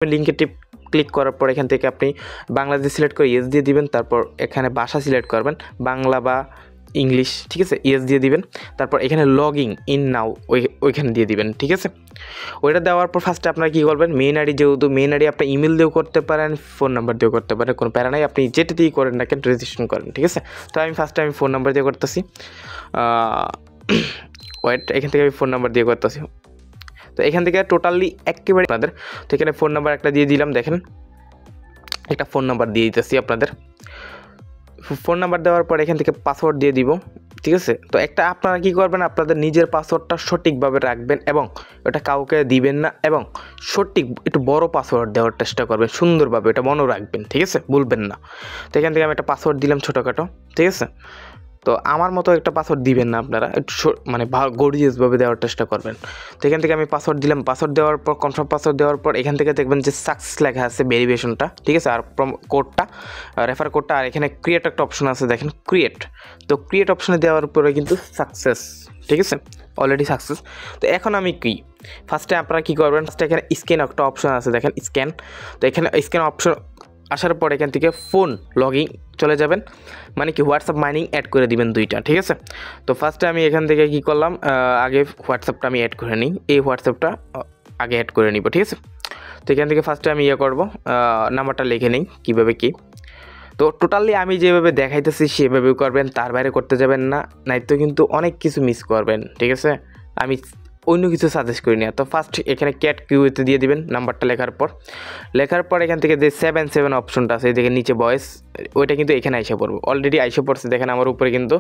লিঙ্কে ক্লিক করার পর এখান থেকে আপনি বাংলাদেশ সিলেক্ট করে ইয়েস দিয়ে দিবেন। তারপর এখানে ভাষা সিলেক্ট করবেন, বাংলা বা ইংলিশ, ঠিক আছে, ইয়েস দিয়ে দিবেন। তারপর এখানে লগিং ইন নাও ওইখানে দিয়ে দিবেন, ঠিক আছে। ওইটা দেওয়ার পর ফার্স্টে আপনারা কী করবেন, মেইন আইডি, যেহেতু মেইন আইডি আপনি ইমেল দিয়েও করতে পারেন, ফোন নাম্বার দিয়েও করতে পারেন, কোনো প্যারা নাই, আপনি যেটা দিয়েই করেন না কেন রেজিস্ট্রেশন করেন, ঠিক আছে। তো আমি ফার্স্টে ফোন নাম্বার দিয়ে করতেছি, ওয়েট, এখান থেকে আমি ফোন নাম্বার দিয়ে করতেছি। তো এখান থেকে টোটালি একেবারে আপনাদের, তো এখানে ফোন নাম্বার একটা দিয়ে দিলাম, দেখেন একটা ফোন নাম্বার দিয়ে দিতেছি আপনাদের। ফোন নাম্বার দেওয়ার পর এখান থেকে পাসওয়ার্ড দিয়ে দিব, ঠিক আছে। তো একটা আপনারা কী করবেন, আপনাদের নিজের পাসওয়ার্ডটা সঠিকভাবে রাখবেন এবং ওটা কাউকে দিবেন না, এবং সঠিক একটু বড় পাসওয়ার্ড দেওয়ার চেষ্টা করবেন, সুন্দরভাবে এটা মনে রাখবেন, ঠিক আছে, ভুলবেন না। তো এখান থেকে আমি একটা পাসওয়ার্ড দিলাম ছোটোখাটো, ঠিক আছে। তো আমার মতো একটা পাসওয়ার্ড দিবেন না আপনারা, একটু মানে গর্জিয়াসভাবে দেওয়ার চেষ্টা করবেন। তো এখান থেকে আমি পাসওয়ার্ড দিলাম, পাসওয়ার্ড দেওয়ার পর কনফার্ম পাসওয়ার্ড দেওয়ার পর এখান থেকে দেখবেন যে সাকসেস লেখা আছে, ভেরিফিকেশনটা, ঠিক আছে, আর কোডটা, রেফার কোডটা, আর এখানে ক্রিয়েট একটা অপশন আছে, দেখেন ক্রিয়েট। তো ক্রিয়েট অপশনে দেওয়ার পরে কিন্তু সাকসেস, ঠিক আছে, অলরেডি সাকসেস। তো এখন আমি কি ফার্স্টে আপনারা কী করবেন, ফার্স্টে এখানে স্ক্যান একটা অপশন আছে, দেখেন স্ক্যান। তো এখানে স্ক্যান অপশন আসার পর এখান থেকে ফোন লগিং চলে যাবেন, মানে কি হোয়াটসঅ্যাপ মাইনিং অ্যাড করে দিবেন দুইটা, ঠিক আছে। তো ফার্স্টে আমি এখান থেকে কী করলাম, আগে হোয়াটসঅ্যাপটা আমি অ্যাড করে নিই, এই হোয়াটসঅ্যাপটা আগে অ্যাড করে নিব, ঠিক আছে। তো এখান থেকে ফার্স্টে আমি করব, নাম্বারটা লিখে নিই কীভাবে কী। তো টোটালি আমি যেভাবে দেখাইতেছি সেভাবেও করবেন, তার বাইরে করতে যাবেন না, নাইতো কিন্তু অনেক কিছু মিস করবেন, ঠিক আছে। আমি অন্য কিছু সাজেস্ট করি না। তো ফার্স্ট এখানে ক্যাট কিউতে দিয়ে দিবেন নাম্বারটা লেখার পর এখান থেকে যে 77 অপশনটা আছে, দেখে নিচে ভয়েস, ওইটা কিন্তু এখানে আইসা পড়বো, অলরেডি আইসা পড়ছে, দেখেন আমার উপরে কিন্তু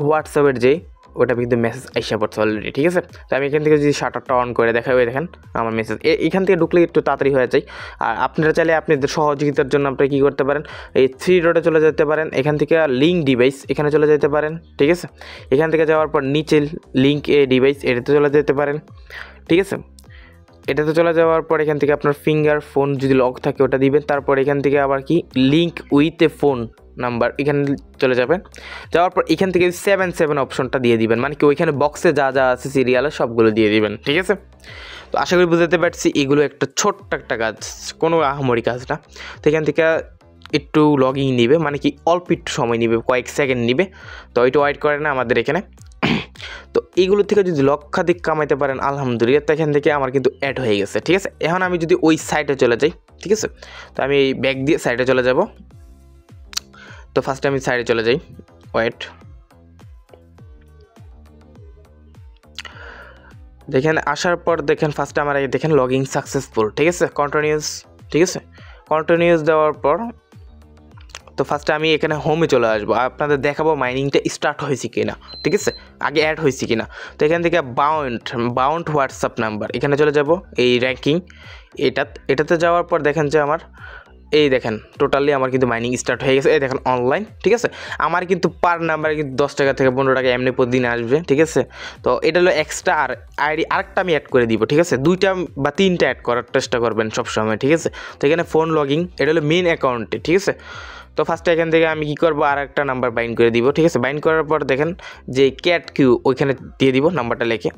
হোয়াটসঅ্যাপের যেই ওটা কিন্তু মেসেজ আইসা পড়ছে অলরেডি, ঠিক আছে। তো আমি এখান থেকে যদি শাটারটা অন করে দেখাই, ওই দেখেন আমার মেসেজ, এখান থেকে ঢুকলে একটু তাড়াতাড়ি হয়ে যায়। আর আপনারা চাইলে আপনাদের সহযোগিতার জন্য আপনারা কী করতে পারেন, এই 3 ডটে চলে যেতে পারেন, এখান থেকে লিঙ্ক ডিভাইস এখানে চলে যেতে পারেন, ঠিক আছে। এখান থেকে যাওয়ার পর নিচে লিঙ্ক এ ডিভাইস এটাতে চলে যেতে পারেন, ঠিক আছে। এটাতে চলে যাওয়ার পর এখান থেকে আপনার ফিঙ্গার ফোন যদি লক থাকে ওটা দিবেন। তারপর এখান থেকে আবার কি link with a phone number এখানে চলে যাবেন। যাওয়ার পর এখান থেকে 77 অপশনটা দিয়ে দিবেন, মানে কি ওইখানে বক্সে যা যা আছে সিরিয়ালে সবগুলো দিয়ে দিবেন, ঠিক আছে। তো আশা করি বুঝতে পারছি, এগুলো একটা ছোট্ট একটা কাজ, কোনো আহামরি কাজ না। তো এখান থেকে একটু লগইন নিবে, মানে কি অল্প একটু সময় নিবে, কয়েক সেকেন্ড নিবে। তো ওইটা ওয়েট করে না আমাদের এখানে। তো এইগুলো থেকে যদি লক্ষাধিক কামাইতে পারেন আলহামদুলিল্লাহ। তো এখান থেকে আমার কিন্তু অ্যাড হয়ে গেছে, ঠিক আছে। এখন আমি যদি ওই সাইটে চলে যাই, ঠিক আছে, তো আমি এই ব্যাক দিয়ে সাইটে চলে যাব। তো ফার্স্টে আমি সাইডে চলে যাই, ওয়েট, দেখেন আসার পর দেখেন ফার্স্টে আমার দেখেন লগইন সাকসেসফুল, ঠিক আছে, কন্টিনিউস, ঠিক আছে। কন্টিনিউস দেওয়ার পর তো ফার্স্টে আমি এখানে হোমে চলে আসবো, আপনাদের দেখাবো মাইনিংটা স্টার্ট হয়েছে কিনা, ঠিক আছে, আগে অ্যাড হয়েছে কিনা। তো এখান থেকে বাউন্ড হোয়াটসঅ্যাপ নাম্বার এখানে চলে যাব, এই র্যাঙ্কিং এটাতে যাওয়ার পর দেখেন যে আমার এই দেখেন টোটালি আমার কিন্তু মাইনিং স্টার্ট হয়ে গেছে। এই দেখেন অনলাইন, ঠিক আছে। আমার কিন্তু পার নাম্বারে কিন্তু 10 টাকা থেকে 15 টাকা এমনি প্রতিদিন আসবে, ঠিক আছে। তো এটা হলো এক্সট্রা, আর আইডি আরেকটা আমি অ্যাড করে দিব, ঠিক আছে। 2টা বা 3টা অ্যাড করার চেষ্টা করবেন সবসময়, ঠিক আছে। তো এখানে ফোন লগিং এটা হলো মেন অ্যাকাউন্টে, ঠিক আছে। তো ফার্স্টে এখান থেকে আমি কী করবো, আর একটা নাম্বার বাইন্ড করে দিব, ঠিক আছে। বাইন্ড করার পর দেখেন যে ক্যাট কিউ ওইখানে দিয়ে দিব নাম্বারটা লিখে।